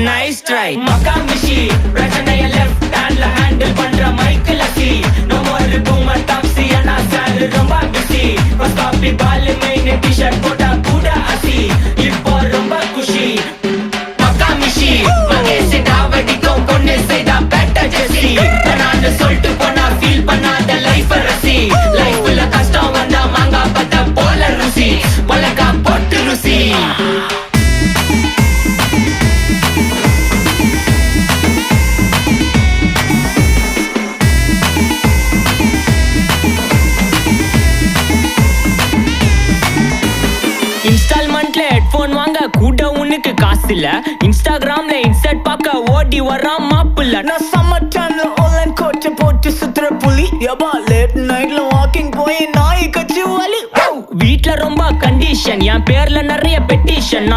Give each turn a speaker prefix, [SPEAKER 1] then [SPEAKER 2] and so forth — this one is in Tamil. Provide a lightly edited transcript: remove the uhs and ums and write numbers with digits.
[SPEAKER 1] நைஸ் ட்ரை மகாமிஷி பிரச்சனைய லெஃப்ட் ஹேண்ட்ல ஹேண்டில் பண்ற மைக்கேல் அசி நோ மோர் பூமர் டாக்ஸி அண்ணா சார் ரொம்ப பிஸி ஃபர்ஸ்ட் காப்பி பால் மெயின் டி-ஷர்ட் போட்டா கூட அசி இப்போ ரொம்ப குஷி மகாமிஷி மகேஷ் டாவடிக்கும் பொண்ணு செய்தா பெட்ட ஜெசி நான் சொல்லிட்டு போனா ஃபீல் பண்ணாத லைஃப் ரசி லைஃப்ல கஷ்டம் வந்தா மாங்கா பத்த போல ருசி பலகா போட்டு ருசி இன்ஸ்டால்மெண்ட்ல ஹெட்போன் வாங்க கூட உனக்கு காசு இல்ல இன்ஸ்டாகிராம்ல இன்ஸ்டர்ட் பார்க்க ஓடி வரான் மாப்பிள்ள
[SPEAKER 2] நான் சம்மர் டைம்ல ஆன்லைன் கோட்டை போட்டு சுத்துற புலி யபா லேட் நைட்ல வாக்கிங் போய் நாய் கச்சி வலி
[SPEAKER 1] வீட்ல ரொம்ப கண்டிஷன் என் பேர்ல நிறைய பெட்டிஷன்